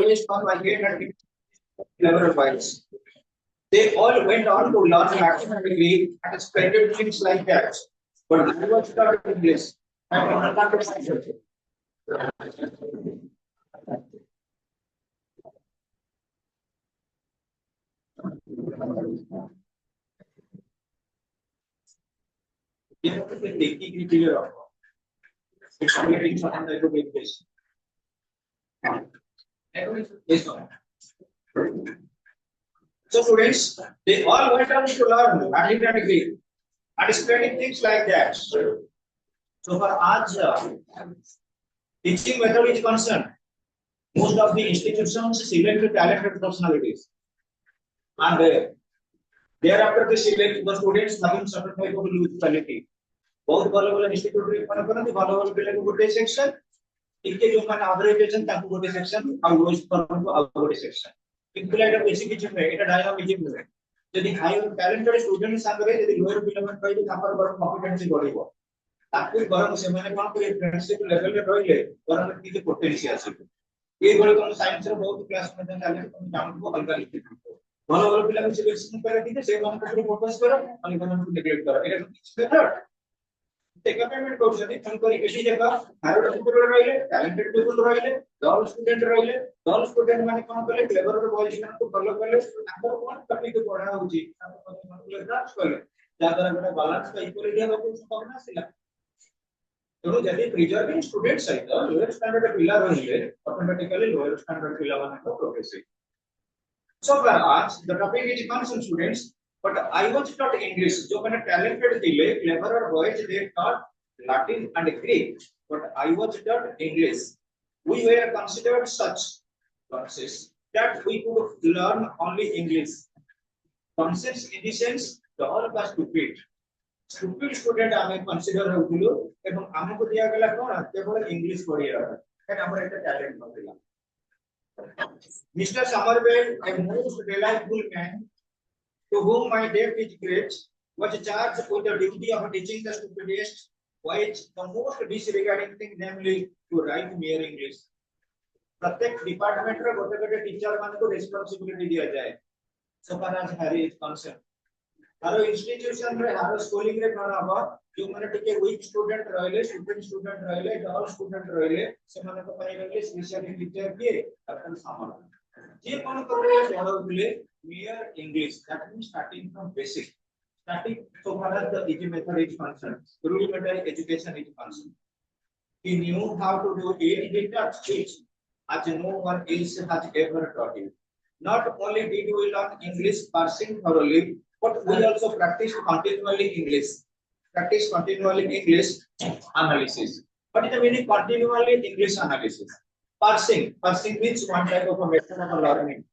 Polish on my head and clever files. They all went on to learn Latin and Greek and spread things like that. But I was not English. I was not you have to be taking clear of it's creating something like a big place. So students, they all went on to learn Latin and Greek and spreading things like that. So for आज teaching method is concerned, most of the institutions select talented personalities, and thereafter they select the students having certain type of usefulity. बहुत भल भल institute रे मन करन भल भल पिला को गोटे सेक्शन इके जो माने एवरेज अछन ताको गोटे सेक्शन आ लोएस परफॉर्म को गोटे सेक्शन इन पिला एटा बेसिक किछ नै एटा डायनामिज्म नै यदि हाई टैलेंटेड स्टूडेंट संगरे यदि लोअर पिला मन कहि तापर बर कॉम्पिटेंसी बढ़िबो ताकू बरम से माने कोन करे फ्रेंडशिप लेवल रे रहिले बरम किछ पोटेंशियल आसी ए गळे कोन साइंस रे बहुत क्लास में चले तुम जानबो अलग लिखि भल भल पिला को सिलेक्शन करे दिते से मन को फोकस करो अनि मन को नेग्लेक्ट करो एटा किछ मेथड डेवलपमेंट कोर्स करी एसी जगह हायर स्टूडेंट रहिले टैलेंटेड पीपल रहिले डल स्टूडेंट माने कोन कले क्लेवर रो पोजीशन को फॉलो करले ताकर कोन टॉपिक पढा होची ताकर मन को ग्रास्प करले जादरा गोटे बैलेंस का इक्वालिटी होबो संभावना आसिला तो जदि प्रिजर्विंग स्टूडेंट सहित लोअर स्टैंडर्ड पिला रहिले ऑटोमेटिकली लोअर स्टैंडर्ड पिला माने को प्रोग्रेसिव सो आज the topic is concern students but I was taught English जो मैंने talented थे clever और boys they taught Latin and Greek but I was taught English we were considered such concepts that we could learn only English concepts in the sense the all was stupid student हमें consider होतिलो एवं हमको दिया गला कोन केवल English पढ़िया कारण हमर एटा talent नथिला Mr. Somerville a most delightful man to whom my debt is great, was charged with the duty of teaching the stupidest, which the most disregarding thing, namely to write mere English. प्रत्येक department रे गोटे गोटे teacher मान को responsibility दिया जाए so far as Harry is concern हारो institution रे हारो स्कूलिंग रे कोन हबो जो माने टिके वीक स्टूडेंट रहले स्टूडेंट रहले डल स्टूडेंट रहले से माने को पाई रहले स्पेशल टीचर के अपन सामान जे कोन करे पढाउले mere English that means starting from basic starting so far as the easy method is concerned rudimentary education is concerned he knew how to do it he did not teach as no one else has ever taught him not only did we learn English parsing thoroughly but we also practiced continually English analysis what is the meaning continually English analysis parsing means one type of a method of learning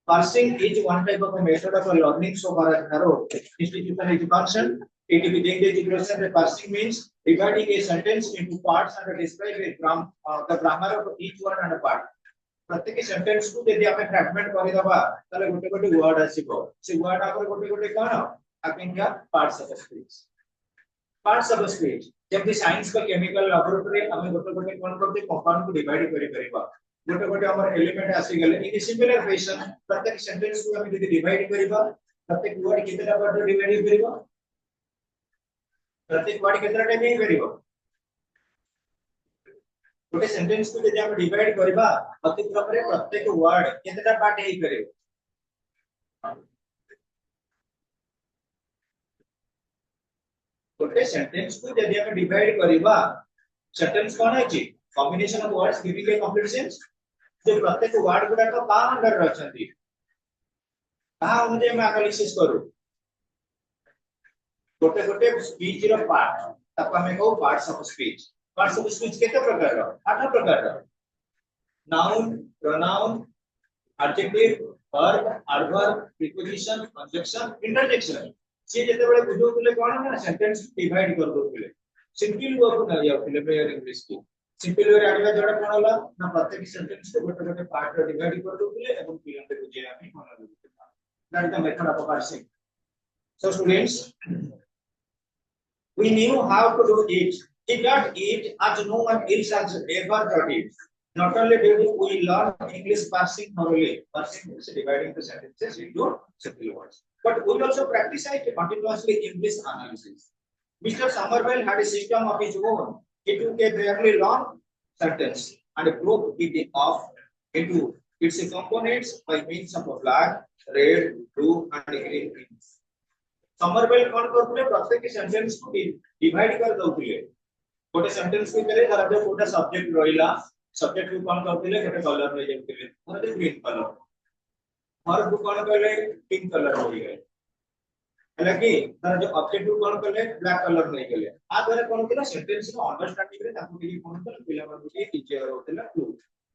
Parsing is one type of a method of learning so far as narrow institution is concerned. It is within the education that parsing means dividing a sentence into parts and describe the grammar of each one and a part. प्रत्येक sentence को यदि आपण fragment करि दबा तले गोटे गोटे word आसीबो से वर्ड आपर गोटे गोटे कोन आपण क्या पार्ट्स ऑफ स्पीच जब भी साइंस का केमिकल लैबोरेटरी हम गोटे गोटे कोन करते कंपाउंड को डिवाइड करि परिबा गोटे गोटे हमर एलिमेंट आसी गेले इन सिमिलर फैशन प्रत्येक सेंटेंस को हम यदि डिवाइड करिबा प्रत्येक वर्ड कितना बार डिवाइड करिबा प्रत्येक वर्ड कितना टाइम ही करिबा गोटे सेंटेंस को यदि हम डिवाइड करिबा अति क्रम रे प्रत्येक वर्ड कितना पार्ट ही करिबा गोटे सेंटेंस को यदि हम डिवाइड करिबा सेंटेंस कोन है जी combination of words giving a complete sense जो प्रत्येक वर्ड गुडा को का अंडर रचंती कहा मुझे मैं एनालिसिस करू गोटे गोटे स्पीच रो पार्ट तब हमें को पार्ट्स ऑफ स्पीच केते प्रकार रो 8 प्रकार रो noun pronoun adjective verb adverb preposition conjunction interjection से जते बेले बुझो तुले कोन ना सेंटेंस डिवाइड कर दो तुले सिंपल वर्ब ना या तुले मेयर इंग्लिश की सिंपल वे आडवा जोड़ा कोन होला ना प्रत्येक सेंटेंस को गोटे गोटे पार्ट रो डिवाइड कर दो तुले एवं पिलन के बुझे आमी मन लगुता that the method of parsing so students we knew how to do it he got it as no one else has ever done it Not only do we learn English parsing thoroughly, parsing means dividing the sentences into simple words, but we also practice it continuously English analysis. Mr. Somerville had a system of his own. He took a fairly long sentence and broke it off into its components by means of a flag, red, blue, and green. Somerville कौन करते हैं प्रत्येक sentence को divide कर दउतिले गोटे sentence को करे धर जो गोटे सब्जेक्ट रहिला सब्जेक्ट को कौन करते गोटे कलर रे जेतिले गोटे ग्रीन कलर और को कौन करले पिंक कलर हो गए हालांकि धर जो ऑब्जेक्ट को कौन करले ब्लैक कलर नहीं गेले आ धरे कौन केला सेंटेंस को अंडरस्टैंडिंग रे ताको टिके कौन करले पिला बाबू के टीचर होतेला क्लू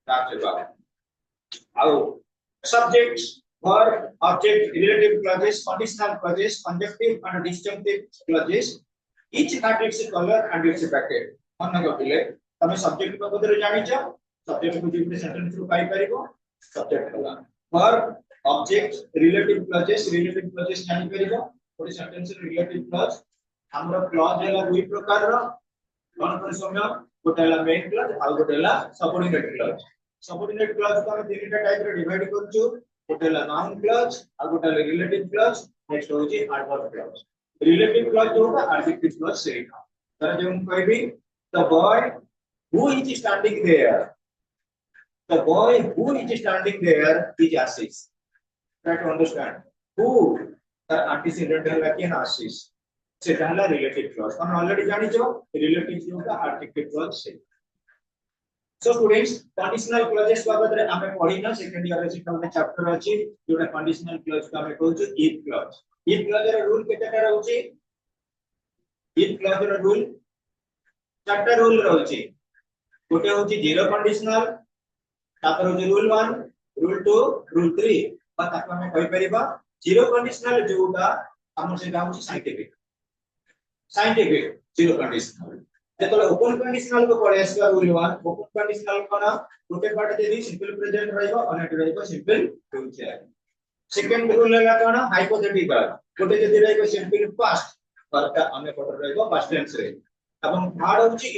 ताक से बाबू आओ subjects verb object relative clauses conditional clauses conjunctive and disjunctive clauses each had its color and its bracket मन करथिले तमे सब्जेक्ट को बदरे जानि छ सब्जेक्ट को जिते सेंटेंस रो पाई परिबो सब्जेक्ट कला verb object relative clauses जानि परिबो ओडी सेंटेंस रो relative clause हमरो clause हैला दुई प्रकार रो कोन कोन समझ गोटेला मेन clause आ गोटेला subordinate clause subordinate clause को हम तीनटा टाइप रे डिवाइड करछु गोटेला noun clause आ गोटेला relative clause नेक्स्ट होची adverb clause relative clause जो होगा adjective clause से लिखा तर जो हम कहबी the boy who is standing there is Ashish try to understand who the antecedent है कि Ashish से पहला relative clause हम ऑलरेडी जानी जो relative जो होगा adjective clause से So students, conditional clauses बाबत रे हमें पढ़िना सेकंड ईयर रे सिस्टम में चैप्टर अछि जोटा कंडीशनल क्लॉज का हमें कहू छ if clause रे रूल केतेटा रहउछि if clause रे रूल चारटा रूल रहउछि गोटे होछि जीरो कंडीशनल तापर होछि रूल 1 रूल 2 रूल 3 और तापर हमें कहि परिबा जीरो कंडीशनल जोटा हमर से गाउछि साइंटिफिक जीरो कंडीशनल जेतले ओपन कंडीशनल को पढ़े आसबा रूल 1 ओपन कंडीशनल कोना गोटे पार्ट देदी सिंपल प्रेजेंट रहइबो अनेट रहइबो सिंपल फ्यूचर सेकंड रूल हैला कोना हाइपोथेटिकल गोटे जदी रहइबो सिंपल पास्ट परता हमें पढ़ रहइबो पास्ट टेंस रे एवं थर्ड होची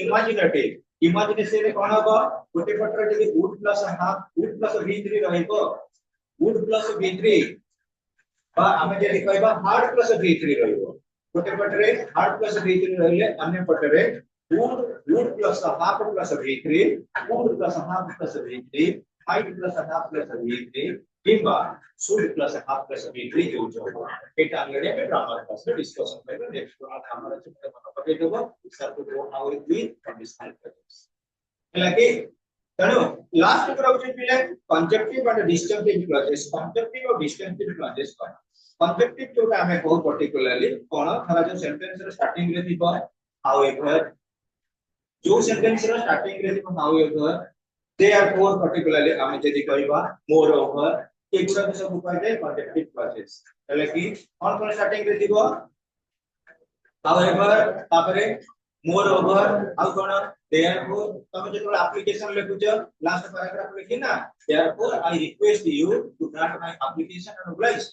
इमेजिनेशन रे कोना हो गोटे पार्ट जदी would plus have would plus v3 रहइबो वुड प्लस v3 बा हमें जदी कहबा हार्ड प्लस v3 रहइबो गोटे पार्ट रे हार्ड प्लस v3 रहले अन्य पार्ट रे wood plus a half plus a v3 wood plus a half plus a v3 height plus a half plus a v3 किंबा should plus a half plus a v3 जो जो एटा already में grammar class में discussion करेंगे next बार हमारा चित्र मन पके देबो सर को दो आवर दी कंडीशनल क्लॉजेस लागे तनो लास्ट पर होचे पिले कंजक्टिव एंड डिस्जंक्टिव क्लॉजेस कंजक्टिव और डिस्जंक्टिव क्लॉजेस का कंजक्टिव जो हमें बहुत पर्टिकुलरली कोन थरा जो सेंटेंस रे स्टार्टिंग रे दिबो हाउएवर जो सेंटेंस रो स्टार्टिंग रे दिबो हाउएवर देयरफॉर पर्टिकुलरली हम जदी कहबा मोरओवर एगुरा के सब उपाय दे कंजक्टिव क्लॉजेस तले कि कोन स्टार्टिंग रे दिबो हाउएवर तापरे मोरओवर आ कोन देयरफॉर तमे जेतोल एप्लीकेशन लिखुछ लास्ट पैराग्राफ लिखि ना therefore I request you to grant my application and oblige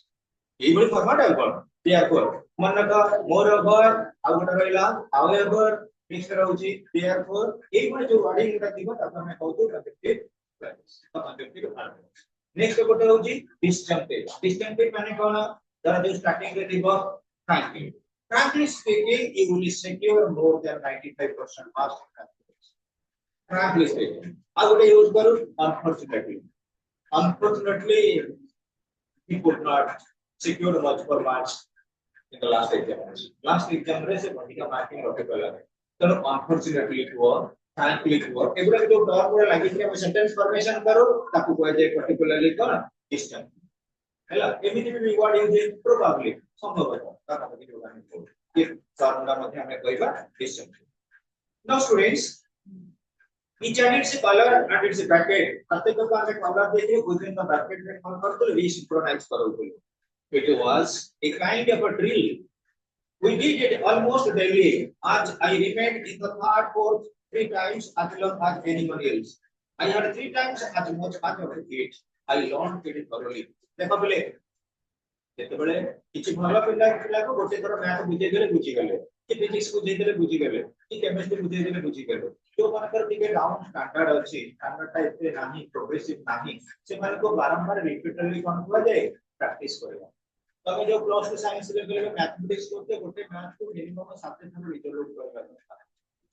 এই বলি ফরম্যাট है कोन देयरफॉर मन का मोरओवर आ गोटा रहिला हाउएवर नेक्स्ट रहउची देयरफॉर एक बार जो वर्डिंग उटा दिबो तब हमें कहतो conjunctive clauses conjunctive articles next गोटे रहउची डिस्जंक्टिव माने कोन जरा जो स्टार्टिंग रे दिबो frankly speaking you will secure more than 95% pass frankly speaking आ गोटे यूज करू unfortunately he could not secure much for marks in the last exam रे से बढ़िया मार्किंग रखे पला तो अनफॉर्चूनेटली हुआ frankly हुआ एगुला जो टर्म रे लागि कि हम सेंटेंस फॉर्मेशन करो ताकू कोइ जे पर्टिकुलरली कोन डिस्टेंस हैला एमिति भी वर्ड यूज प्रोबेबली संभव है ताका कि होगा कि फॉर्मूला मध्ये हमें कहबा distance now students each and its color and its bracket प्रत्येक को हमें कलर देखिए within the bracket में हम करतो रीसिंक्रोनाइज करो बोलो it was a kind of a drill. We did it almost daily. As I remained in the third course 3 times as long as anyone else. I had 3 times as much as of it. I learned it thoroughly. देखो बोले जेतेबेले किछि भलो पिला को गोटे थोर math बुझे गेले कि फिजिक्स बुझे देले बुझी गेले कि केमिस्ट्री बुझे देले बुझी गेले जो मानकर टिके डाउन स्टैंडर्ड अछि स्टैंडर्ड टाइप पे नाही प्रोग्रेसिव नाही से माने को बारंबार रिपीटेडली कोन हुआ जाए प्रैक्टिस करबा तमे जो प्लस 2 साइंस रे मैथमेटिक्स करते गोटे मैथ को मिनिमम 7 थर रिजोल्व करबा दरकार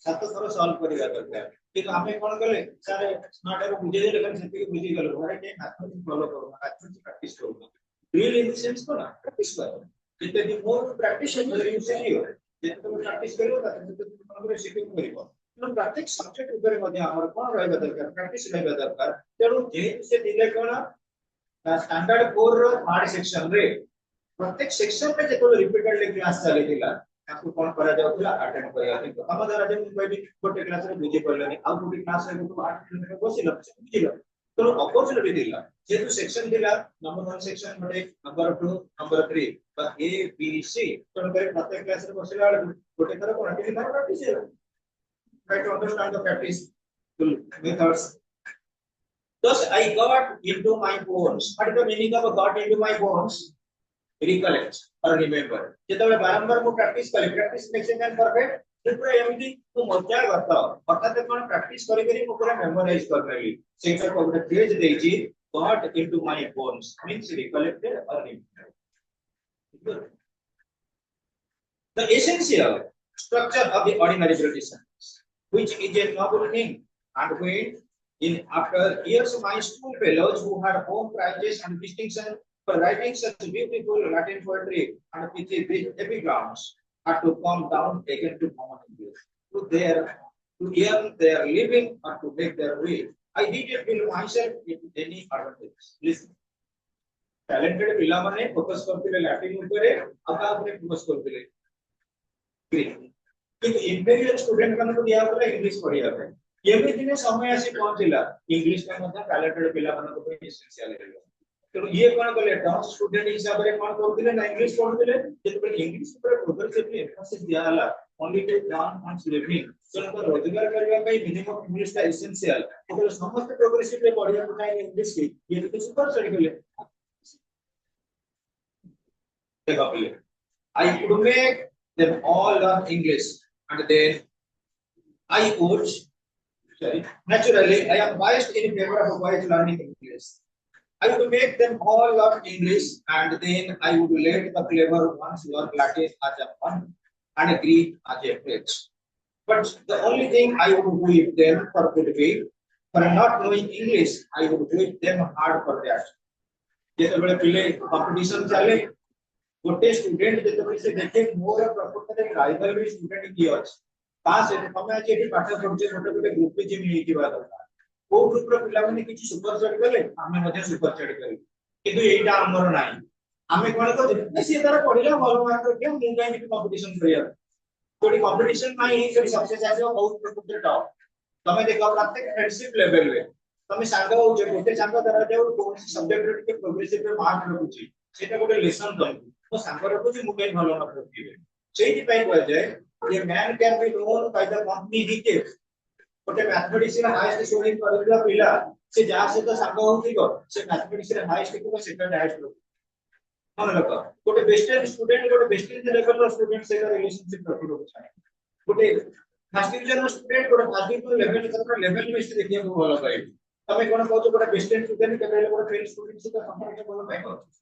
7 थर सॉल्व करबा दरकार कि हमें कोन गले सर स्मार्ट रे बुझे दे लेकिन सेति बुझी गलो घरे के मैथमेटिक्स फॉलो करो मैथमेटिक्स प्रैक्टिस करो ड्रिल इन द सेंस को ना प्रैक्टिस करो जितने दी मोर प्रैक्टिस यू से ही हो जितने तुम प्रैक्टिस करो ताते तुम सिक्योर करिवो तो प्रत्येक सब्जेक्ट ऊपर मध्ये हमर कोन रहबा दरकार प्रैक्टिस रहबा दरकार तेणु जे से दिले कोन स्टैंडर्ड 4 रो थर्ड सेक्शन रे प्रत्येक सेक्शन पे जेतो रिपीटेडली क्लास चले दिला ताको कोन करा जाउला अटेंड करिया कि हम द्वारा जे मुंबई गोटे क्लास रे बुझी पड़लनी आ गोटे क्लास रे तो 8 मिनिट बसिल बुझिलो तो अपॉर्चुनिटी दिला जेतु सेक्शन दिला नंबर 1 सेक्शन बटे नंबर 2 नंबर 3 बा ए बी सी तो प्रत्येक क्लास रे बसिला गोटे तरह कोन practice try to understand the practice methods. Thus, I got into my bones. What is the meaning of got into my bones? Recollect or remember. जेतबे बारंबार को practice करी practice makes man perfect तो पूरा MD तो मजा करता अर्थात कोन practice करी करी को पूरा मेमोराइज कर लेली सेटा को ଗୋଟେ पेज देछि got into my bones means recollected or remembered. The essential structure of the ordinary tradition which is a noble thing and when in after years my school fellows who had home prizes and distinction for writing such beautiful Latin poetry and with epigrams had to come down again to common English to earn their living or to make their way. I did it feel myself into any advantage. Listen, talented पिला माने focus करते Latin ऊपर आका अपने focus करते Greek कि imperial student माने को दिया होला इंग्लिश पढ़िया पे एवरी दिन समय आसी पहुंचिला इंग्लिश का मतलब टैलेंटेड पिला माने को एसेंशियल है तो ये कोन कहले टॉप स्टूडेंट हिसाब रे कोन करथिले ना इंग्लिश पढ़थिले जेते इंग्लिश ऊपर प्रोग्रेसिवली एम्फसिस दिया होला only to learn on living तो रोजगार करबा पे मिनिमम इंग्लिश का एसेंशियल तो समस्त प्रोग्रेसिवली पढ़िया को चाहिए इंग्लिश की ये तो सुपर स्टडी के लिए देखो पहले I could make them all learn English and then I would sorry naturally I am biased in favor of boys learning English. I would make them all learn English and then I would let the clever ones learn Latin as a fun and Greek as a pledge. But the only thing I would do with them for good way for not knowing English I would do them hard for that. जेतबेले पिले competition चले गोटे student जेतबे से देखे मोर प्रकृति रे rival भी student की अछि पास है हम आज एठी पाठ पढुचे गोटे गोटे ग्रुप पे जे मिली किबा दरकार को ग्रुप रो पिला माने किछि सुपर चढ़ गले हमें मध्ये सुपर चढ़ गले किंतु एटा हमर नाही हमें कोन को से तारा पढिला भलो मार्क के मु काई कि कंपटीशन करिया कोडी कंपटीशन नाही कोडी सक्सेस आजो बहुत प्रकृति टॉप तमे देखो प्रत्येक फ्रेंडशिप लेवल रे तमे सांग हो जे गोटे सांग दरा जे कोन सब्जेक्ट रे के प्रोग्रेसिव रे मार्क रखुची सेटा गोटे लेसन दम तो सांगर को जे मुके भलो न करथिबे सेही पई कह जाय ये man can be known by the company he case गोटे मैथमेटिक्स रे हाईएस्ट स्कोरिंग करला पिला से जा से तो सांग होथिबो से मैथमेटिक्स रे हाईएस्ट को सेकंड हाईएस्ट रो मन लग गोटे बेस्ट स्टूडेंट गोटे बेस्ट लेवल रो स्टूडेंट से रिलेशनशिप रखिबो चाहे गोटे फर्स्ट डिवीजन रो स्टूडेंट गोटे फर्स्ट डिवीजन लेवल तक लेवल बेस्ट देखिया को भलो पाइ तमे कोन कहतो गोटे बेस्ट स्टूडेंट के बेले गोटे फेल स्टूडेंट से संपर्क भलो पाइ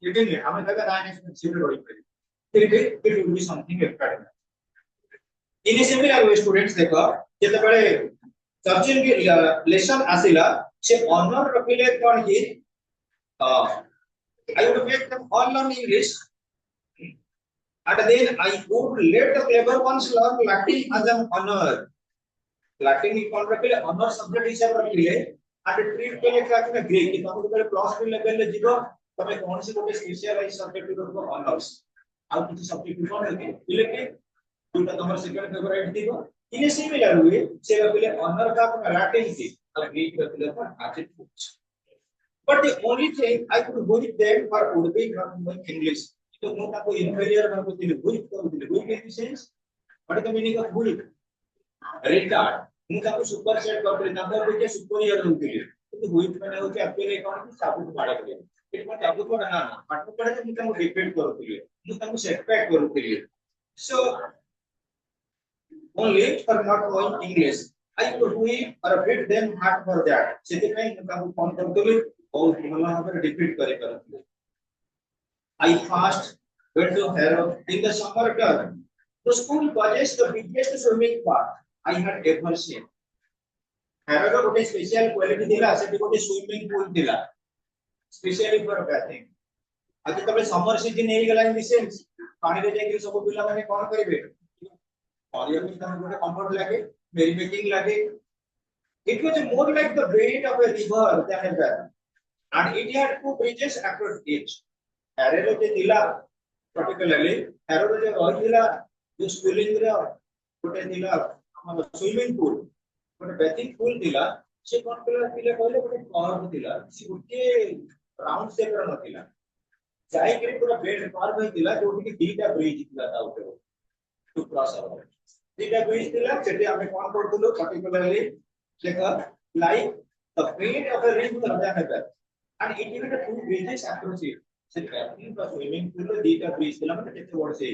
ये नहीं हमें लगा राइट सिविल रोई फिर भी it will be something academic in similar way students देखो जेते बेले सर्चिंग की लेसन आसिला से ऑनर रखिले कोन कि I would make them all learn English and then I would let the clever ones learn Latin as an honor. Latin is called रखिले honor subject हिसाब रखिले and treat के लिए क्या करना Greek कि तुम तो प्लस 2 लेवल ले जीरो तमे कौन सी कोई स्पेशलाइज सब्जेक्ट को ऑनर्स आउ किसी सब्जेक्ट को लेके इलेक्टिव दुटा तुम्हारा सेकंड फेवरेट दिगो इन सिमिलर वे से रखिले honor का Latin की और Greek रखिले पर attributes. But the only thing I could do with them for would be not knowing English. So no ta koi inferior na koi dil good ko dil good in this sense. What is the meaning of good? Retard. No ta ko super set kar dil na kar ke superior ho dil. तो good मैंने हो कि आपके account में साबुत मारा करिए. फिर मैं साबुत को ना पाठ को पढ़े तो मुझे को डिपेंड करो दil. मुझे को सेटबैक करो दil. So only for not knowing English. I could whip or beat them hard for that. ସେଥିପାଇଁ ମୁଁ ତାଙ୍କୁ କଣ କରୁଥିଲି ବହୁତ ଭଲ ଭାବରେ defeat କରିପାରୁଥିଲି. I first went to Harrow in the summer term. The school possessed the biggest swimming park I had ever seen. Harrow ର ଗୋଟେ ସ୍ପେଶିଆଲ କ୍ୱାଲିଟି ଥିଲା ସେଠି ଗୋଟେ ସ୍ୱିମିଂ ପୁଲ ଥିଲା ସ୍ପେଶିଆଲି ଫର ବ୍ୟାଥିଂ. ଆଉ ଯେତେବେଳେ ସମର ସିଜନ ହେଇଗଲା ମିସେନ୍ସ ପାଣିରେ ଯାଇକି ସବୁ ପିଲାମାନେ କଣ କରିବେ କରିବାକୁ ତାଙ୍କୁ ଗୋଟେ କମ୍ଫର୍ଟ ଲାଗେ ମେରିମେକିଂ ଲାଗେ. It was more like the bed of a river than a bath, and it had two bridges across each. Harrow जे ଥିଲା particularly Harrow जे ରହିଥିଲା जो स्कूलिंग रे ଗୋଟେ ଥିଲା ଆମର ସ୍विमिंग पूल ଗୋଟେ ବେथिंग पूल ଥିଲା ସେ କଣ କଲା ପିଲା କହିଲେ ଗୋଟେ କର୍ଭ ଥିଲା ସେ ଗୋଟେ ରାଉंड शेप ର नथिला ଯାଇକିରି ପୁରା ବେଡ୍ କର୍ଭ ହେଇଥିଲା ଯୋଉଠି କି ଦିଟା ବ୍ରିଜ ଥିଲା ତା ଉପରେ ଟୁ क्रॉस ओवर ଦିଟା ବ୍ରିଜ ଥିଲା ସେଠି ଆମେ କଣ କରୁଥିଲୁ particularly देखा like the bed of a river than a bath, and it even the two bridges across it. से bathing का swimming pool रे दिटा ब्रिज ଥିଲା মানে କେତେ ବଡ ସେ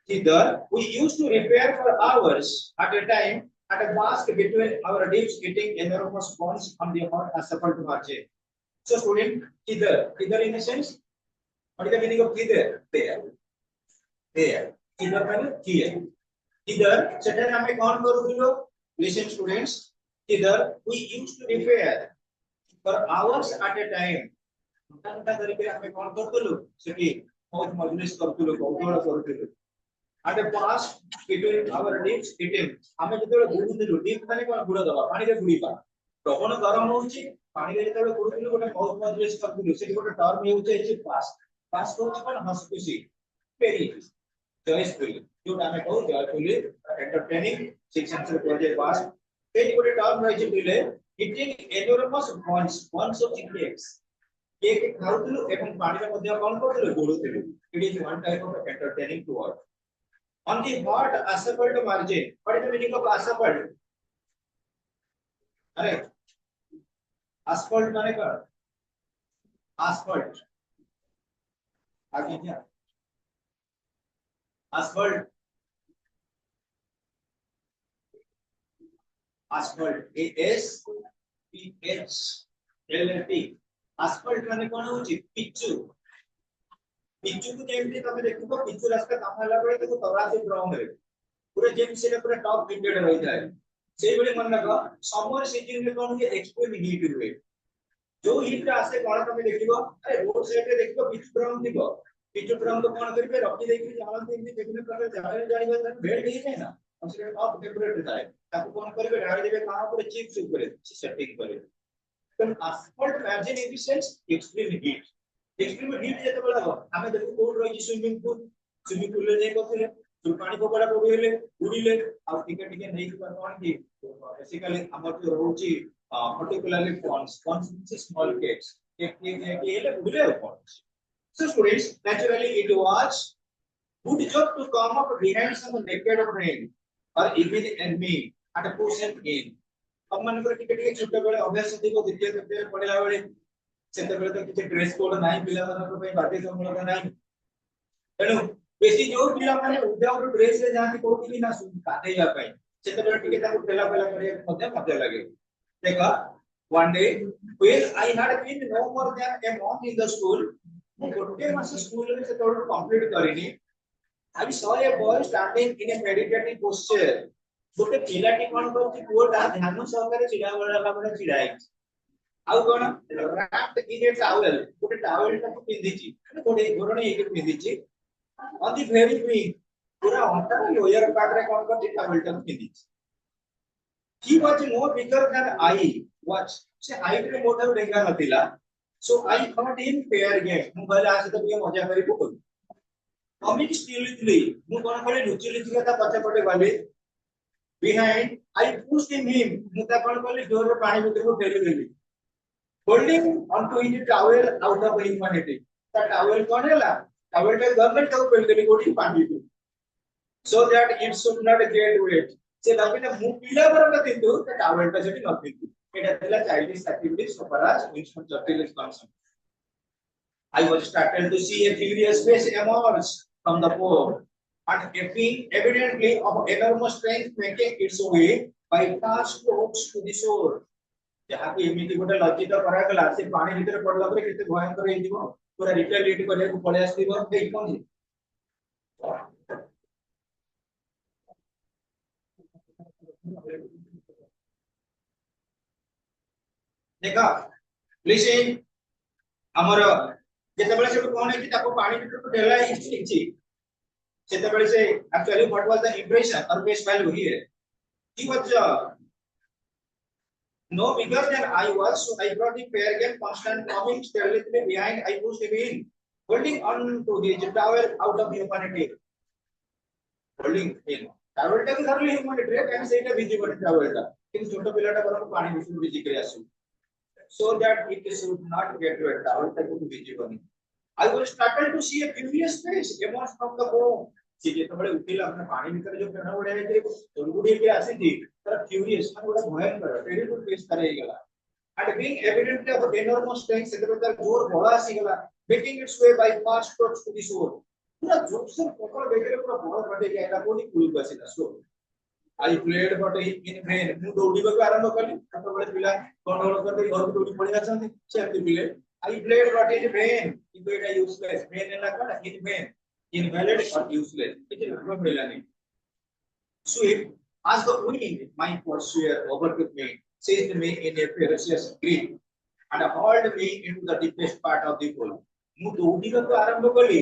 either we used to repair for hours at a time at a mask between our dips getting enormous bonds on the hot asphalt margin. So student either in a sense what is the meaning of either there either means here either सेठे हमें कौन करूथिलो listen students either we used to repair for hours at a time घंटा तरीके हमें कौन करथुलु सेठी बहुत मजलिस करथुलु गौतोड़ करथुलु at a past between our dips eating हमें जेतेबे गुडुथिलु dip माने कोन गुड़ दबा पानी रे गुड़ीबा प्रबल गरम होउची पानी रे जेतेबे गुडुथिलु गोटे बहुत मजलिस करथुलु सेठी गोटे टर्म हेउचे एची पास्ट होउची कोन हसखुशी very joyful जो हमें कहू joyfully entertaining सेक्शन से प्रोजेक्ट पास पेज गोटे टर्म रही छै दिले eating enormous bunch of cakes cake खाउथुलु एवं पानी रे मध्ये कोन करथुलु गोडुथुलु it is one type of entertaining to watch on the hot asphalt margin. What is the meaning of asphalt? अरे asphalt माने क्या asphalt आगे क्या asphalt asphalt ASPHLT asphalt माने कोन होची पिच्चू पिच्चू को जेमती तमे देखिबो पिच्चू रास्ता काम हला बेले देखो तरा से ड्रम रे पूरे जेम से पूरा टॉप विंडेड रही जाय सेही बेले मन लगा समर सीजन में कोन के एक्सट्रीम हीट हुए जो हीट आसे कोन तमे देखिबो अरे रोड साइड रे देखिबो पिच्चू ड्रम तो कोन करबे रखी देखि जानते इनके देखने प्रकार जाने जानिबा बेल्ट ही है ना उसके टॉप टेम्परेचर जाय ताको कोन करबे ढाई देबे कहां पर चिप्स ऊपर सेटिंग करे तो asphalt margin in the sense extreme heat जेते बडा हो हमें देखो कोड रही स्विमिंग पूल ले जाई करथिले तो पानी पकड़ा पड़िले उड़िले आ टिके नहीं कोन की बेसिकली हमर जो रहउची पर्टिकुलरली ponds स्मॉल केक्स एक एले उड़िले ponds. So students naturally it was good job to come up behind some naked friend or even enemy at a push in अब मन को टिके छोटे बड़े अभ्यास देखो द्वितीय पढ़ला बेले सेते बेले तो किछ ड्रेस कोड नाही पिला मानक पे बाध्यतामूलक नाही तेनु बेसी जो पिला माने उद्यावर ड्रेस रे जाती कोठी ना काटेया पई सेते बेले टिके ताको ठेला पेला करे मध्य लगे देखा one day when I had been no more than a month in the school गोटे मास स्कूल रे सेते complete करिनी I saw a boy standing in a meditative posture गोटे पिलाटी कोन करछि कोटा ध्यान सहकारे चिड़ा वाला बडा चिड़ाई आउ कोन रैप्ड इन ए टॉवल गोटे टॉवल टाको पिंदिची गोटे घोरणी एक पिंदिची ऑन द वेरी विंग पूरा अंटा लोअर पार्ट रे कोन करछि टॉवल टाको पिंदिची he was no bigger than I was से हाइट रे मोटा डेंगा नथिला so I thought in pair game मु कहला आसे तो ये मजा करी पको कमिंग स्टिलली मु कोन करे लुचि लुचि का पछे पटे गले behind I pushed him मुता कोन कहली जोर पानी भीतर को ठेली देली holding onto his towel out of humanity the towel कोन हैला towel टे गवर्नमेंट को पेल देली गोटी पानी को so that it should not get wet से लगे मु पीला बरन तिंतु the towel टा सेठी न तिंतु एटा देला childish activity so far as Winston Churchill is concerned. I was startled to see a furious face emerge from the pool and being evidently of enormous strength making its way by fast strokes to the shore. जहाँ को एमिति गोटे लज्जित करा गला से पानी भीतर पड़ला पर केते भयंकर हे जीवो पूरा रिटेलिएट करिया को पळे आसीबो ए कोन देखा लिसन हमर जेतेबेले से कोन है कि ताको पानी भीतर को ढेला हिची जेतेबेले से actually what was the impression or face value here he was no bigger than I was, so I brought the fair game constant coming stealthily behind. I pushed him in, holding on to his towel out of humanity. Holding in. Towel टा धरली humanity रे काहे सेटा busy बने towel टा किन छोटो पिलाटा बरम पानी बिसु बिजी करे आसु so that it should not get wet. Towel टा को बिजी बने. I was startled to see a curious face emerge from the home. से जेतबेले उठिला अपने पानी भीतर जो पेना उड़े जे तोलगुडी के आसी थी तर क्यूरियस मन गोटा भयंकर टेरिबल फेस करे गेला and being evidently of enormous strength सेतबेले जोर बड़ा आसी गेला making its way by fast strokes to the shore पूरा जोर से पकड़ बेगरे पूरा बड़ा बटे जायला कोनी कुल बसिला सो I played but in vain मु दौड़ीबा को आरंभ करली सेतबेले पिला कंट्रोल करते घर दौड़ी पड़ी आछन सेति पिले I played but in vain किंतु एटा यूजलेस vain एला कोन in vain invalid or useless it is not relevant sweep as the wind my pursuer overtook me seized me in a ferocious grip and hauled me into the deepest part of the pool mu dodika ko aarambha kali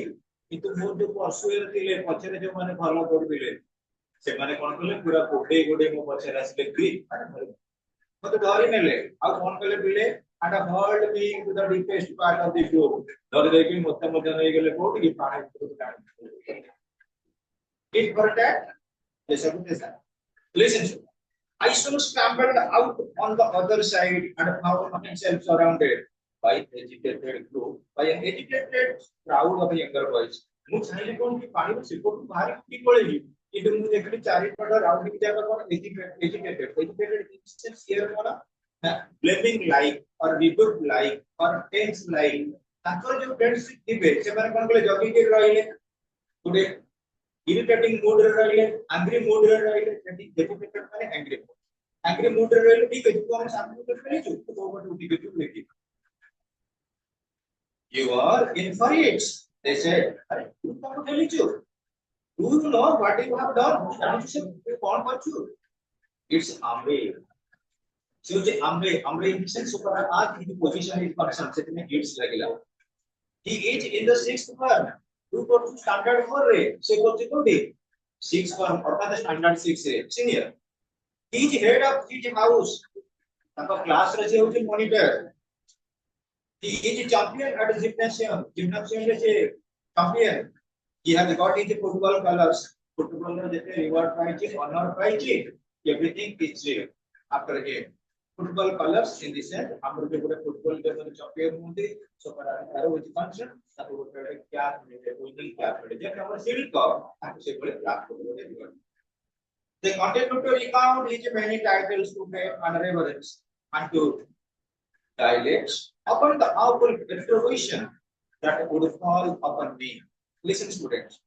kintu mo jo pursuer thile pachare jo mane bhalo dodile se mane kon kale pura gode mo pachare asile grip mate dhari nele au kon kale bile and hauled me into the deepest part of the pool dhari deki motta motta nei gele koti ki pani it for that listen I soon scrambled out on the other side and found myself surrounded by an agitated crowd of younger boys mu chaile kon ki pani sipot bahar ki poleli itu mu ekli chari pada round ki jaga kon agitated instance here kona blaming like or rebuke like or tense like ତାଙ୍କର जो friends थिबे ସେମାନେ कोन कले jogging के रहिले today irritating mood रे रहिले angry mood रे रहिले agitated माने angry mood रे रहिले ठीक है तो हम सामने को खेली छु तो बट उठी के लेके you are infuriates they said अरे तू तो खेली छु do you know what you have done you should कौन करछु it's ambe so J ambe in sense ऊपर आज की पोजीशन इज फंक्शन से में गिट्स लगेला he is in the sixth form you go to standard 4 रे से कोथि कोडी 6 form अर्थात standard 6 रे senior he is head of his house ताको क्लास रे से होची monitor he is champion at gymnasium रे से champion he has got his football colors football रे जेते रिवॉर्ड पाइची ऑनर पाइची everything is there after him football colors in the sense हमर जो पूरे फुटबॉल के जो चैंपियन होते सो पर आरो विच फंक्शन ताको गोटे क्या मिले विनिंग क्या मिले जे हमर शील्ड को ताको से बोले प्राप्त होते दिगन they continue to recount his many titles to fame and reverence and to dilate upon the awful retribution that would fall upon me listen students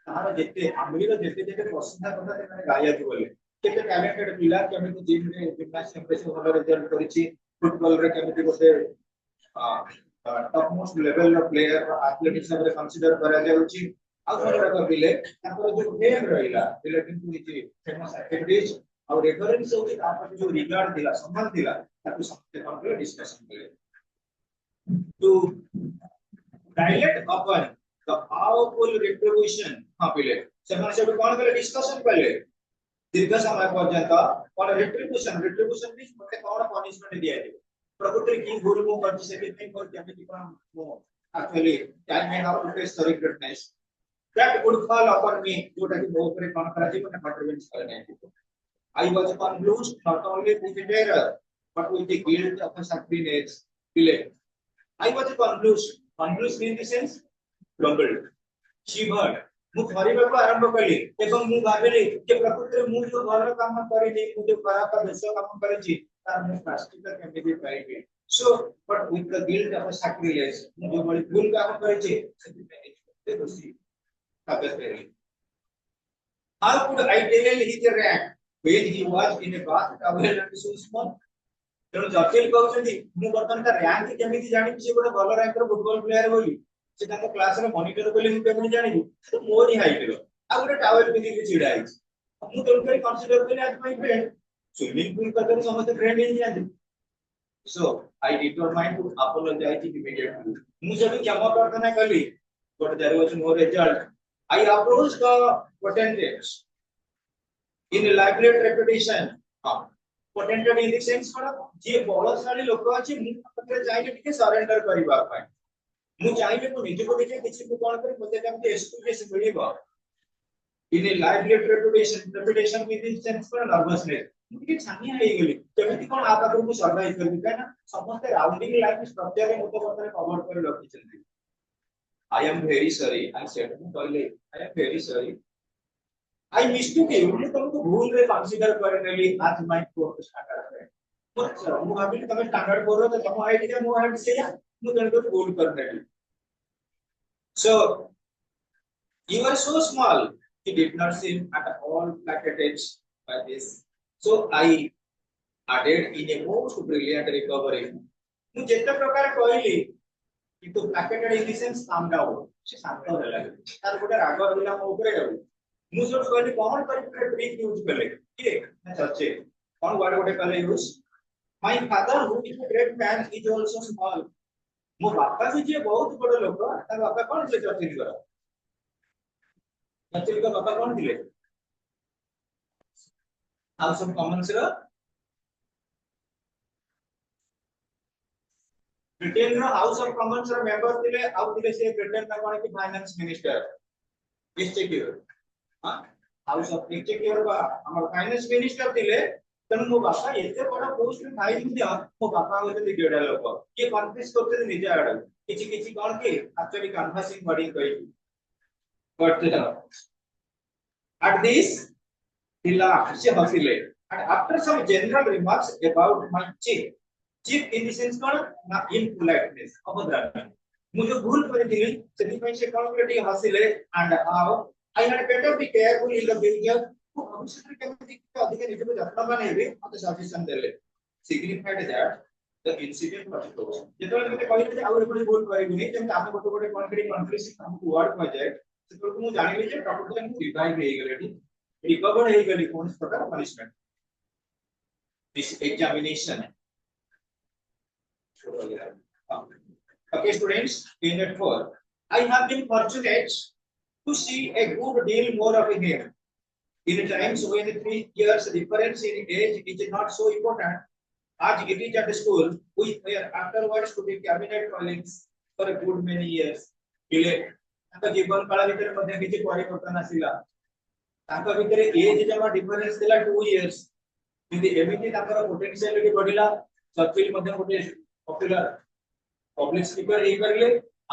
तारो जेते हमरी जेते प्रश्न करता ते गाया के बोले केते टैलेंटेड पिला केमिति जिम रे जिम्नास्टिक पे से भलो रिजल्ट करिछि फुटबॉल रे केमिति गोटे टॉप मोस्ट लेवल रो प्लेयर एथलेटिक्स रे कंसीडर करा जाउछि आ कोन रे पिले तापर जो गेम रहिला relating to his famous activities और रेफरेंस होछि तापर जो रिगार्ड दिला सम्मान दिला ताकू सबसे कंप्लीट डिस्कशन करिए to dilate upon the powerful retribution हां पिले से माने से कोन करे डिस्कशन पहले दीर्घ समय पर्यंत और रिट्रीब्यूशन मींस मते कोन पनिशमेंट दिया जे प्रकृति की भूल मु करछि से कि कोन केमिति कोन मो एक्चुअली टाइम में how to face sorry greatness that would fall upon me जोटा कि बहुत रे कोन करा जी मने कंट्रीब्यूट करने I was confused not only with terror but with the guilt of sacrilege delay I was confused in the sense troubled शिवर्ड मु खरीबा को आरंभ कली एवं मु भाबेली जे प्रकृति मु जो भलो काम करिनी मु जो खराब दोष काम करिछि तार मु प्लास्टिक केमिति पाइबे so but with the guilt of sacrilege मु जो बड़ी भूल काम करिछि सेति पे दोषी साबित करी How could I tell his rank when he was in a bath towel and so small? ତେଣୁ ଜଟିଲ କହୁଛନ୍ତି ମୁଁ ବର୍ତ୍ତମାନ ତା ରାଙ୍କ କେମିତି ଜାଣିବି ସେ ଗୋଟେ ଭଲ ରାଙ୍କର ଫୁଟବଲ ପ୍ଲେୟାର ବୋଲି ସେ ତାଙ୍କ କ୍ଲାସରେ ମନିଟର ବୋଲି ମୁଁ କେମିତି ଜାଣିବି ସେ ମୋରି ହାଇଟର ଆଉ ଗୋଟେ ଟାୱେଲ ପିନ୍ଧିକି ଛିଡା ହେଇଛି ମୁଁ ତେଣୁ କରି କନସିଡର କଲି ଆଜ ମାଇ ଫ୍ରେଣ୍ଡ ସୁଇମିଂ ପୁଲ ପାଖରେ ସମସ୍ତେ ଫ୍ରେଣ୍ଡ ହେଇଯାନ୍ତି so I determined to apologize immediately ମୁଁ ଯଦି କ୍ଷମା ପ୍ରାର୍ଥନା କଲି but there was no result I approached the potentates in elaborate repetition potentate in the sense कोन जे बलशाली लोक अछि मु पकरे जाइले टिके सरेंडर करबा पाए मु चाहिले को निजे को देखि किछि को कोन करी मते केमते एक्सक्यूज मिलिबो in a lively reputation with in sense कोन नर्वसनेस टिके छानिया हे गेली केमति कोन आ पाखु को सर्वाइव करबी काना समस्त राउंडिंग लाइफ स्ट्रक्चर मते पकरे कवर कर रखि चलती I am very sorry I said मु कहले I am very sorry I mistook you. मैं तुमको भूल रे कंसीडर करनेली आज माय कोर्स स्टैंडर्ड है मु भाबिली तमे स्टैंडर्ड बोलो तो तम हाइट के मु हाइट से या मु तनको भूल करनेली so you are so small he did not seem at all flattered by this so I added in a most brilliant recovery मु जेते प्रकार कहली कि तो flattered in the sense calm down से शांत होला तार गोटे राग होला मो ऊपर जाऊ मु सब कहली कौन पर ट्रिक यूज करले के ना चर्चे कौन वर्ड गोटे कहले use my father who is a great man is also small मो बापा जी जे बहुत बड़ लोक ता बापा कौन थे चर्चिल कर चर्चिल का बापा कौन थिले हाउस ऑफ कॉमन्स रो ब्रिटेन रो हाउस ऑफ कॉमन्स रो मेंबर थिले आउ थिले से ब्रिटेन का कोन की finance minister exchequer house of exchequer बा हमर फाइनेंस मिनिस्टर थिले तन मो बापा एते बड़ा पोस्ट में भाई दिया मो बापा होते गेडा लोक ये कॉन्फ्रेंस करते निजे आड़ किछि किछि कोन के एक्चुअली कन्वर्सिंग बडी कहि but at this he laughed से हंसिले and after some general remarks about my chief in the sense कोन ना impoliteness अभद्रामी मु जो भूल करि दिली सेति पई से कोन के हंसिले and how I had better be careful in the future. तो भविष्य में केमति अधिक निजे को जत्न बनेबे मते सजेशन देले signified that the incident was closed जेतले मते कहिले जे आउर कोन बोल करिबि नै जेम आमे गोटे गोटे कॉन्क्रीट कॉन्फ्रेंस हमको वर्ड हो जाए तो मु जानिले जे प्रकृति में रिवाइव हे गेलेटी रिकवर हे गेली कोन प्रकार punishment this examination okay students in that for I have been fortunate to see a good deal more of him. In times when 3 years difference in age is not so important, as it is at school, we were afterwards to be cabinet colleagues for a good many years. तांका जीवन काल भितर मध्ये किछि परिवर्तन आसिला तांका भितर as जमा डिफरेंस दिला 2 इयर्स किंतु एमिति तांकर पोटेंशियलिटी बढ़िला सर्किल मध्ये गोटे पॉपुलर पब्लिक स्पीकर हे करले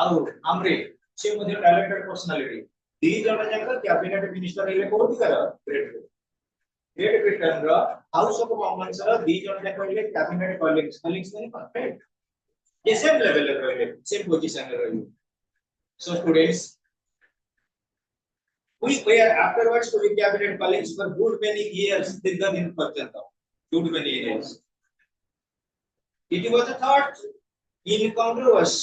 आउ हमरे से मध्ये टैलेंटेड पर्सनालिटी दी जण जाक कैबिनेट मिनिस्टर हेले कोठी कर ग्रेट ब्रिटेन रो हाउस ऑफ कॉमन्स रो दी जण जाक हेले कैबिनेट कॉलिग्स माने परफेक्ट ये सेम लेवल रे रहिले सेम पोजीशन रे रहिले so students we were afterwards to be cabinet colleagues for good many years didnh in पर्यंत good many years it was a thought incongruous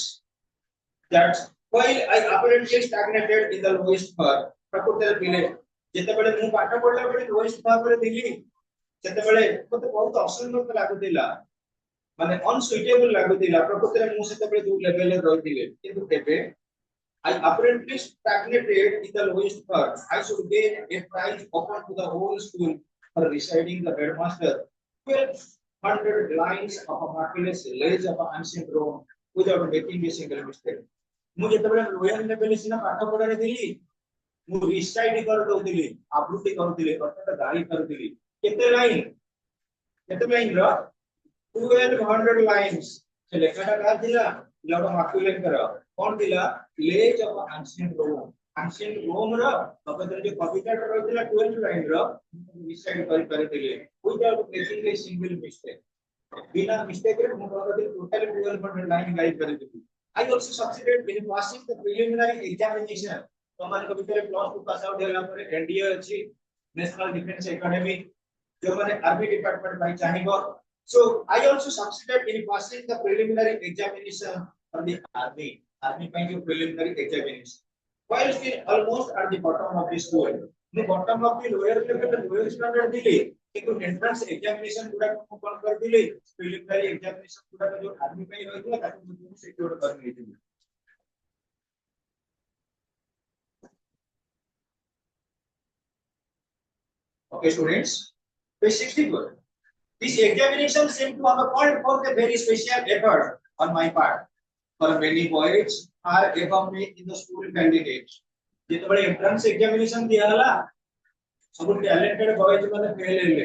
that while I apparently stagnated in the lowest bar प्रकृति दिले जेते बेले मु पाठ पढला बेले lowest bar रे दिली जेते बेले मते बहुत असंगत लागुतिला माने अनसुइटेबल लागुतिला प्रकृति रे मु सेते बेले दू लेवल रे रहितिले किंतु तेबे I apparently stagnated in the lowest bar I should gain a prize open to the whole school for reciting the headmaster 1200 lines of a marvelous age of ancient Rome without making a single mistake मु जेते बेले lower level सिना पाठ पढा रे दिली मु reside कर दउतिली आवृत्ति करउतिली अर्थात गाई करउतिली केते लाइन रो 1200 लाइन्स से लेखाटा का दिला लडो मार्कुलेट कर कोन दिला लेज ऑफ एंशिएंट रोम रो बगदर जो कविता रहउतिला 12 लाइन रो रिसाइड कर करतिले without making a single mistake बिना मिस्टेक रे मु बगदर टोटल 1200 लाइन गाइड करतिली I also succeeded in passing the preliminary examination. तो हमारे कभी तेरे plus 2 पास आउट होला पर एनडीए अछि नेशनल डिफेंस एकेडमी जो माने आर्मी डिपार्टमेंट भाई चाहिबो so I also succeeded in passing the preliminary examination for the army ପାଇଁ जो preliminary examination while still almost at the bottom of the school the bottom of the lower standard दिले କିନ୍ତୁ entrance examination गुडा को कौन कर दिले preliminary examination गुडा जो army ପାଇଁ ରହିଥିଲା ତାକୁ ମୁଁ सिक्योर कर लेଥିଲି okay students page 64 this examination seemed to have called for a very special effort on my part for many boys are above me in the school candidates जेतबे entrance examination दिया हला सब talented boys माने fail हेले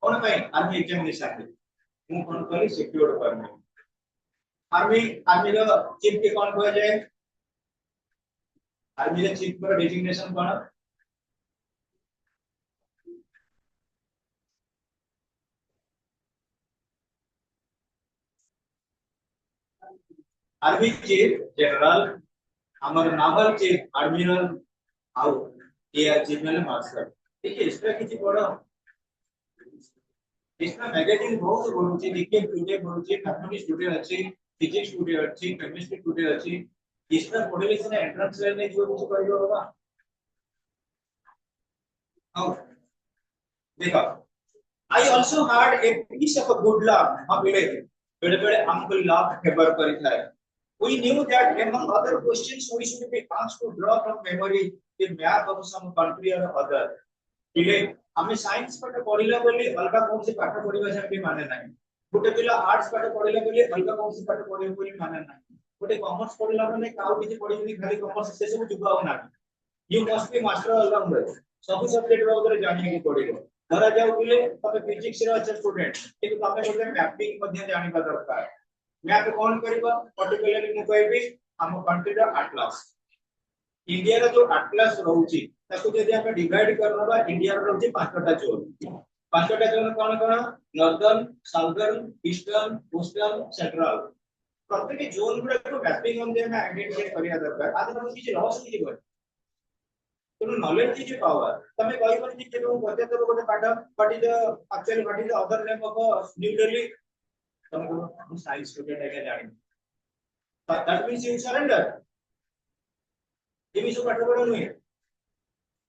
कोन भाई army examination रे मु कोन कली सिक्योर करने आर्मी रो चीफ के कोन हो जाए आर्मी रे चीफ पर डेजिग्नेशन कोन आर्मी चीफ जनरल हमर नावल चीफ एडमिरल आउ एयर चीफ में मास्टर देखिए इसका किसी बड़ा इसका मैगजीन बहुत बड़ुची देखिए टुडे बड़ुची मैथमेटिक्स टुडे अच्छी फिजिक्स टुडे अच्छी केमिस्ट्री टुडे अच्छी इसका मॉडल इसने एंट्रेंस लेने जो कुछ करियो होगा आओ देखो I also had a piece of good luck हम बड़े हमको लक फेवर करता है we knew that among other questions we should be asked to draw from memory the map of some country or other इले हमें science पाठ पढिला बोली अलगा कौन से पाठ पढिबा से भी माने नाही गोटे पिला आर्ट्स पाठ पढिला बोली अलगा कौन से पाठ पढिबा बोली माने नाही गोटे कॉमर्स पढिला माने काउ किछि पढिबनी खाली कॉमर्स से सब जुगाव ना you must be master allrounder सब सब्जेक्ट वगैरह जानिए के पड़िबो धरा जाऊ बोले तमे फिजिक्स रे अच्छा स्टूडेंट किंतु तमे बोले मैपिंग मध्ये जानिबा दरकार मैप कौन करबा पर्टिकुलरली मु कहबी हम कंट्री रो एटलस इंडिया रो जो एटलस रहउची ताको यदि हम डिवाइड करबा इंडिया रो रहउची पांचटा जोन कोन कोन northern southern eastern western central प्रत्येक जोन गुडा को मैपिंग हम जे आइडेंटिफाई करिया दरकार आदि हम किछि लॉस किछि कर तो नॉलेज इज पावर तमे कहि पर कि केनो बते तो गोटे पाठ what is actually what is other name of new Delhi हम साइंस स्टूडेंट है जानि दैट मींस यू सरेंडर ये भी सब पाठ पढो नुई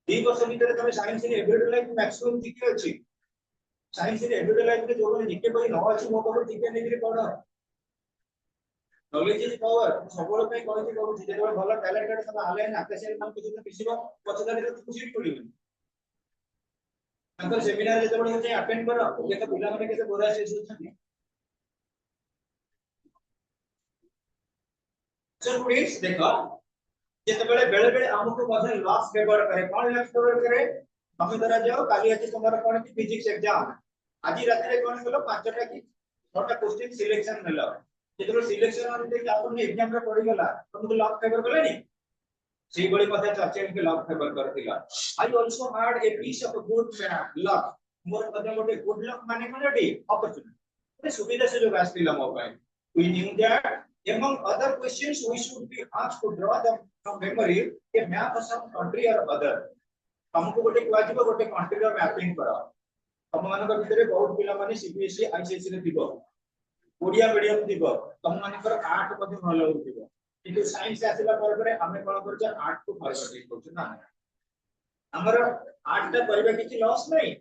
2 वर्ष भीतर तमे साइंस रे एवरीडे लाइफ मैक्सिमम जीके अछि साइंस रे एवरीडे लाइफ रे जो जीके पई न अछि मो कहबो जीके नै रे पढो नॉलेज इज पावर सबोळ पे कहि करू जे जेबे भलो टैलेंटेड सब आले ना आकाशे हम किछि न किछि पछदारी तो खुशी पडिबो अंतर सेमिनार जेबे होते अटेंड करो ये तो पिला माने केते बोरा से सुछन सो प्लीज देखो जेतेबेले बेले बेले हमको मजे लॉस फेवर करे कोन लॉस फेवर करे हम धरा जाओ काली आज तुम्हारा कोन की फिजिक्स एग्जाम आज रात रे कोन गलो पांचटा की छोटा क्वेश्चन सिलेक्शन मिलो जेतेबेले सिलेक्शन अनुते आपन एग्जाम रे पड़ी गला तुमको लॉस फेवर करले नी सेही बड़ी मते चर्चा के लॉस फेवर करतिला I also had a piece of good luck मोर मते गोटे गुड लक माने कोनटी अपॉर्चुनिटी सुविधा से जो आस्तिला मो पाए we knew that among other questions we should be asked to draw them from memory a map of some country or other हमको गोटे क्वाजिबो गोटे कंट्री रो मैपिंग करा हम मान को भीतर बहुत पिला माने सीबीएसई आईसीएसई रे दिबो ओडिया मीडियम दिबो हम मान कर आर्ट मध्ये भलो दिबो किंतु साइंस आसिला पर हमें कोन करछ आर्ट को फॉरवर्ड करछ ना हमर आर्ट ता करबे किछि लॉस नहीं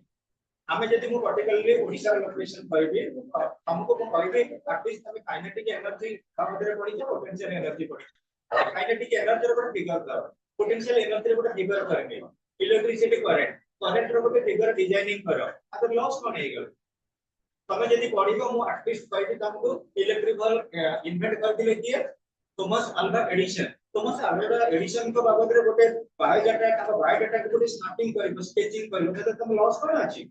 हमें यदि मु पर्टिकुलरली ओडिसा लोकेशन कहबे हमको को कहबे एटलीस्ट हमें काइनेटिक एनर्जी बाबदरे पड़ी जे पोटेंशियल एनर्जी पड़ी काइनेटिक एनर्जी रो फिगर कर पोटेंशियल एनर्जी रो फिगर करबे इलेक्ट्रिसिटी करंट रो फिगर डिजाइनिंग करो अगर लॉस कोन हे गेल तमे यदि पढिबो मु एटलीस्ट कहबे तुमको इलेक्ट्रिकल इन्वेंट कर दिले किए Thomas Alva Edison Thomas Alva Edison को बाबदरे गोटे बायोडाटा का बायोडाटा को स्टार्टिंग करिबो स्केचिंग करिबो त तुम लॉस कोन अछि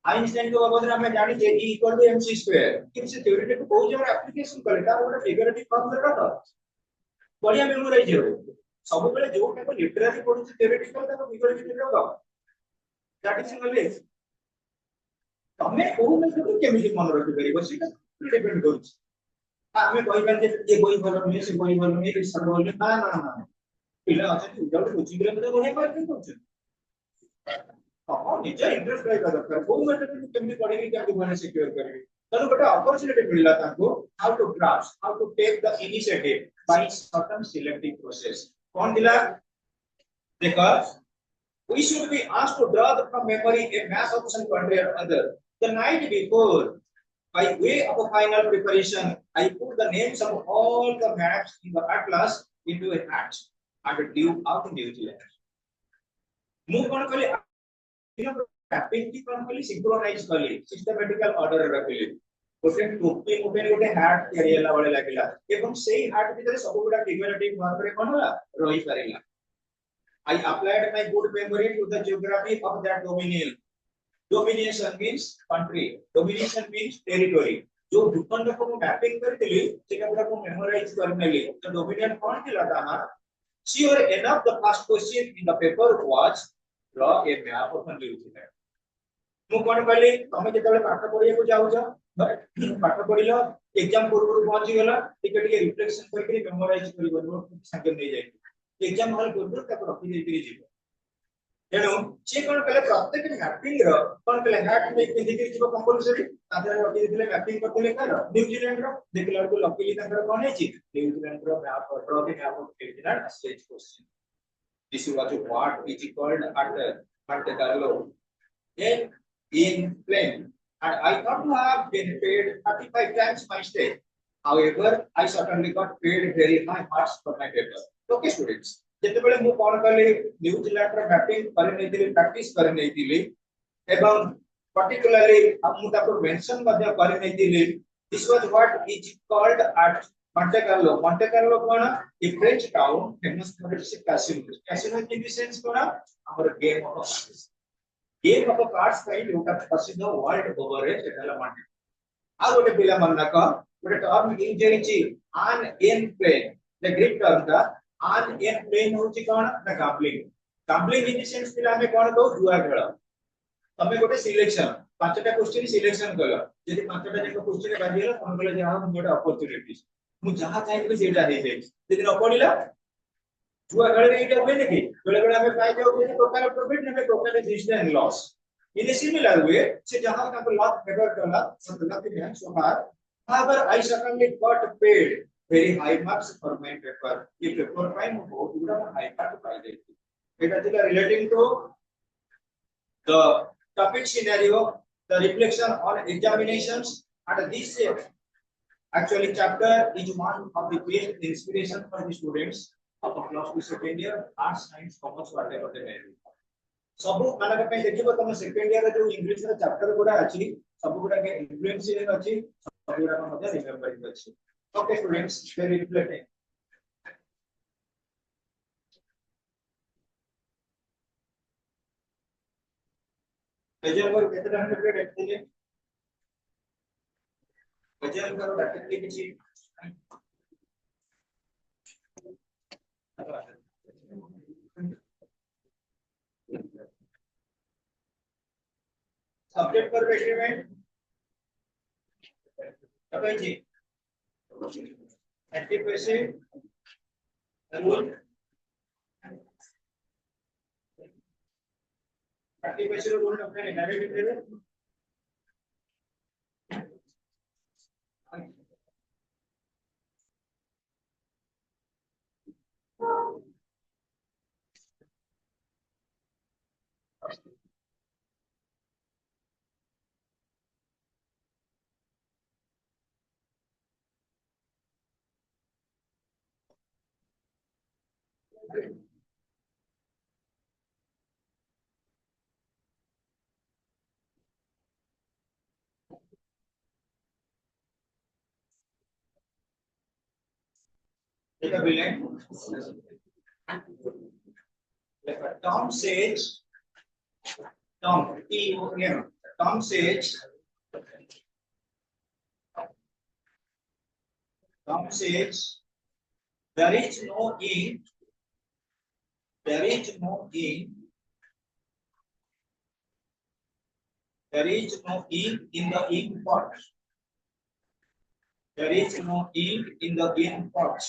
आइंस्टाइन को बाबद में हम जानि जे E = mc2 कि से थ्योरी को बहुत जगह एप्लीकेशन करे तार ଗୋଟେ फिगरेटिव फॉर्म दरका तो बढ़िया मेमोराइज हो सब बेले जो टाइप लिटरेरी पढु थ्योरेटिकल ताको फिगरेटिव रो दैट इज नॉलेज तमे कोन में तो केमिति मन रखि परिबो सेटा डिपेंड करूछ हमें कोई बात जे कोई भलो नहीं से कोई भलो नहीं रिसर्च बोले ना पिला अछि विदाउट कोचिंग रे तो बढ़िया कर के करूछ हाँ निज इंटरेस्ट रहिबा दरकार को मेथड केमि पढिबी केमि बने सिक्योर करबी तनु गोटे अपॉर्चुनिटी मिलला ताको how to grasp how to take the initiative by certain selective process कोन दिला because we should be asked to draw from memory a map of some country or other. The night before, by way of a final preparation, I put the names of all the maps in the atlas into a hat and due out in New Zealand. Move on kali mapping की कौन कली synchronize कली systematical order रखली गोटे टोपी मोटे गोटे hat तैयारी होला वाले लागिला एवं सेही hat भितर सब गुडा figurative भाବରେ कोन होला रही परिला I applied my good memory to the geography of that dominion. Domination means country. Domination means territory. जो भूखंड को मैं मैपिंग करथिली सेटा पूरा को मेमोराइज करनेली तो डोमिनियन कौन थिला ताना sure enough the first question in the paper was draw a map of New Zealand. मु कोन कहली तमे जेतबे पाठ पढिया को जाउ जा पाठ पढिलो एग्जाम पूर्व पहुंची गेला टिके टिके रिफ्लेक्शन करके मेमोराइज करिबो संगे नै जाई एग्जाम हॉल पूर्व तक रखि देति जीव तेणु से कोन कले प्रत्येक मैपिंग रो कोन कले हैट में किंदी के जीव कंपलसरी तादर रखि देतिले मैपिंग करतिले कर न्यूजीलैंड रो देखला को लकीली तंत्र कोन है छि न्यूजीलैंड रो map draw the map of New Zealand stage question this was what is called at Monte Carlo in plane and I thought to have been paid 35 times my stay. However, I certainly got paid very high marks for my paper. Okay students जेतेबेले मु कोन करले New Zealand रो mapping करि नैतिली practice करि नैतिली एवं particularly हम मु ताको mention मध्ये करि नैतिली this was what is called at Monte Carlo कोन a French town famous for its casino casino in the sense कोन हमर गेम ऑफ कार्ड्स काई जोटा प्रसिद्ध वर्ल्ड ओवर रे सेटला मांटे आ गोटे पिला मनना का गोटे टर्म इन जेछि on in plain the Greek term दा आज एन प्लेन होची कोन ना गैम्बलिंग इन द सेंस पिला हमें कोन कहू जुआ खेल तमे गोटे सिलेक्शन पांचटा क्वेश्चन सिलेक्शन कलो यदि पांचटा जक क्वेश्चन बाजी गेला तमे कहले जे हां गोटे अपॉर्चुनिटी मु जहां चाहि सेटा हे जाय यदि न पडिला जुआ खेल रे एटा होय नकी बेले बेले हमें पाइ जाउ जे टोटल प्रॉफिट हमें total risk and loss in a similar way से जहां का लॉस फेवर करला सब लक में सो फार however I certainly got paid very high marks for my paper. If paper time हो पूरा high mark पाई देती এটা ছিল relating to the topic scenario the reflection on examinations and this actually chapter is one of the best inspiration for the students of the class 2 second year arts science commerce whatever they may be सब मानक पे देखिबो तुम second year जो English रे chapter गुडा अछि सब गुडा के influencing अछि सब गुडा को मध्य रिमेंबरिंग अछि Okay, students, very reflecting. Visual करो कितना 100 एक्चुअली विजुअल करो डायरेक्टली किसी सब्जेक्ट पर बैठे में कब जी 30 पैसे रूल 30 पैसे रूल अपने direct they they Take a villain. Tom says, Tom, Tom says, there is no ink, there is no ink, there is no ink in the ink pot. There is no ink in the ink pot.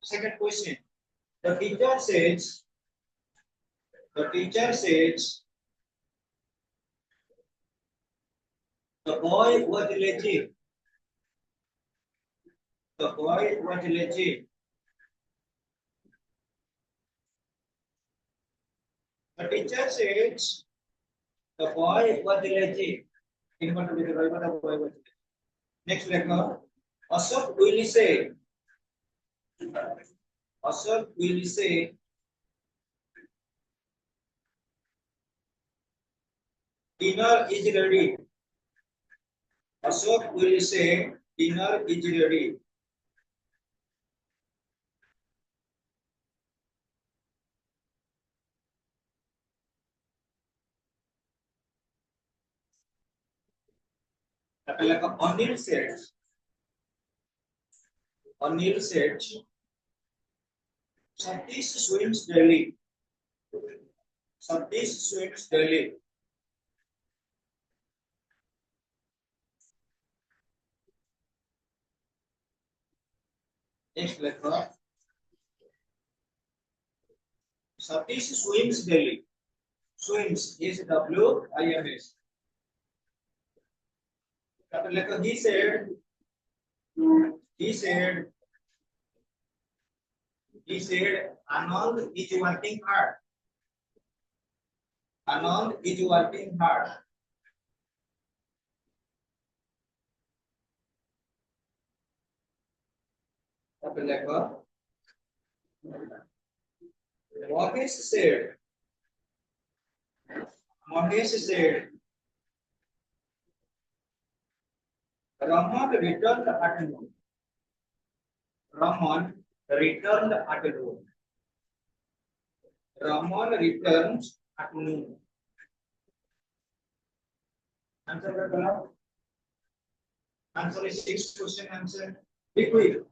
Second question, The teacher says, the teacher says, the boy was lazy. The boy was lazy. The teacher says, the boy was lazy. Next record. Ashok will say, Ashok will say, dinner is ready. Ashok will say, dinner is ready. Anil said, Anil said, Satish swims daily. Satish swims daily. Next record. Satish swims daily. Swims is W-I-M-S. He said, he said, he said, Anand is working hard. Anand is working hard. Mahesh said, Mahesh said, Raman returned at noon. Raman returned at noon. Raman returns at noon. Answer. Answer is 6 question answer. Be quick.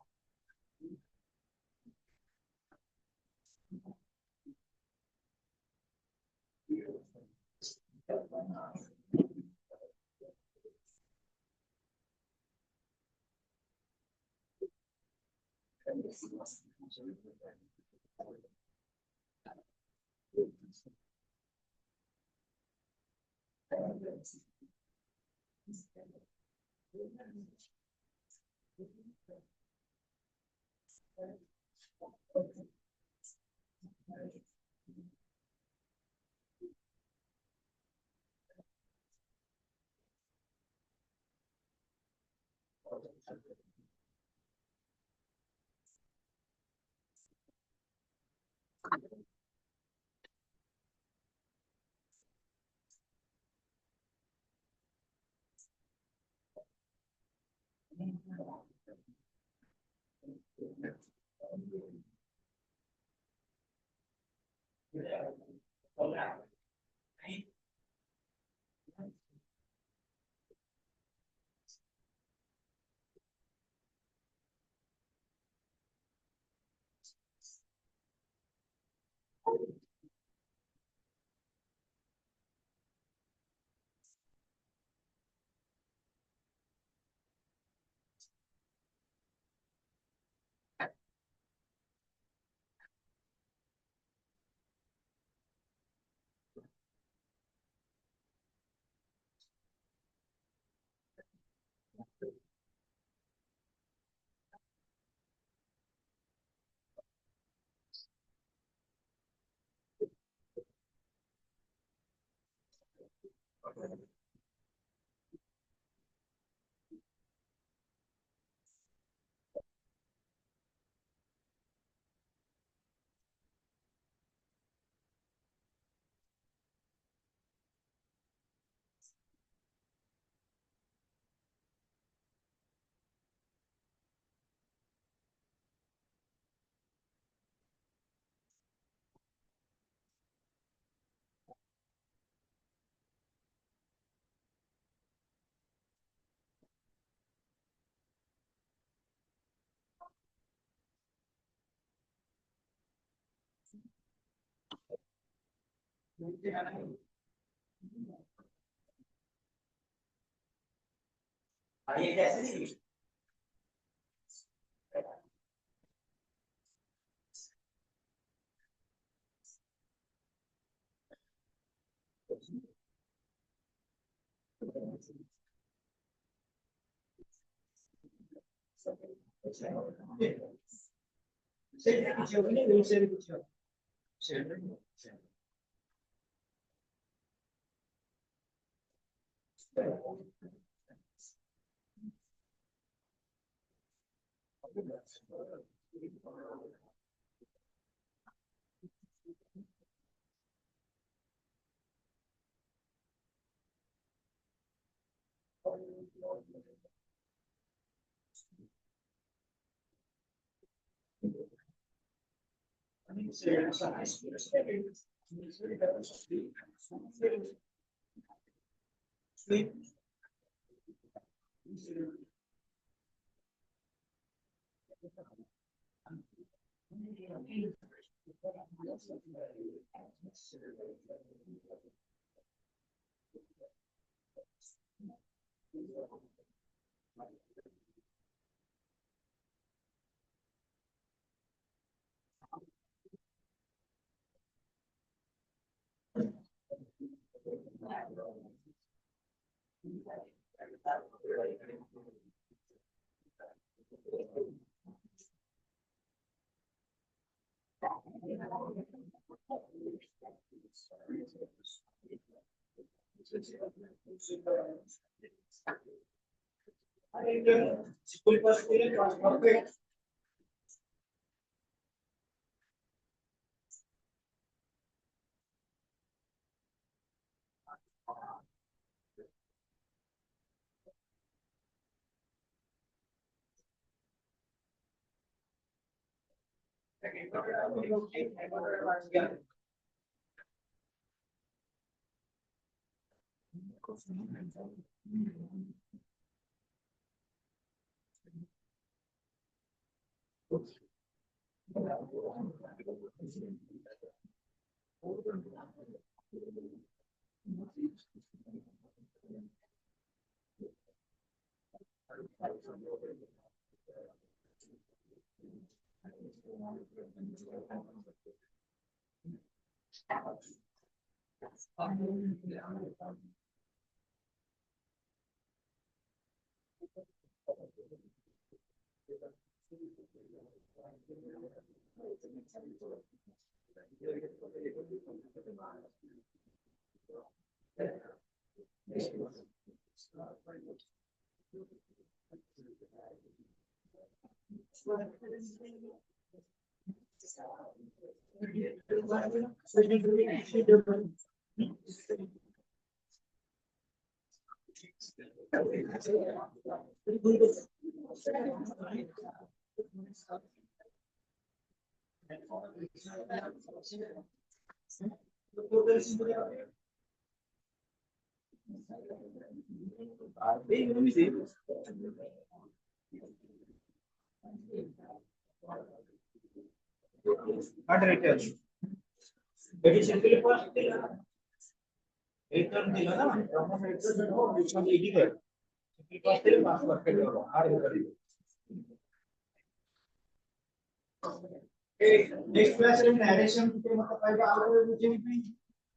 Next class में narration के मतलब पहले आगे मुझे भी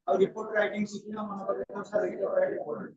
और report writing सीखना मना कर देता सारे report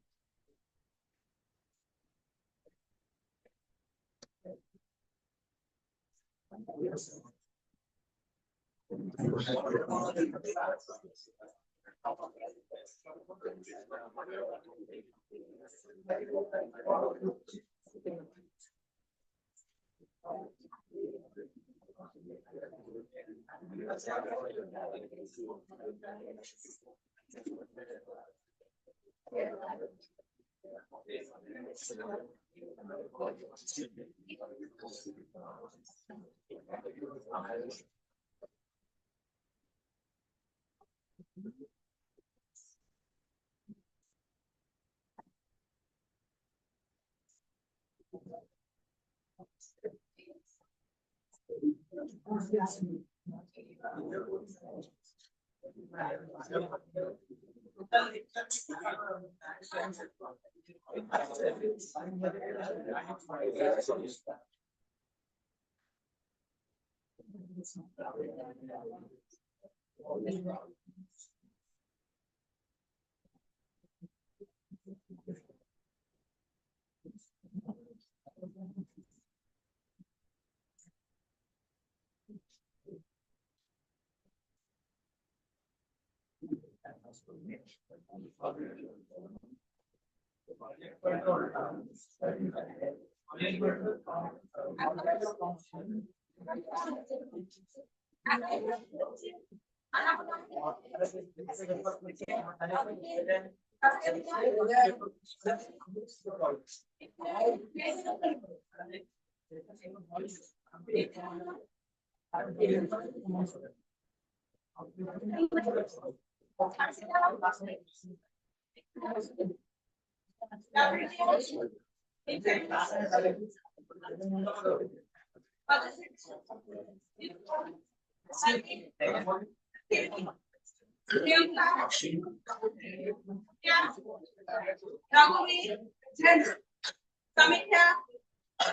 Samita,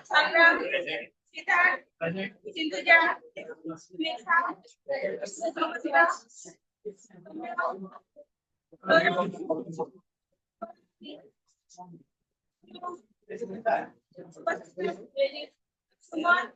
Sangram, Siddharth, Sintuja, Megha, Samasita, Kumar,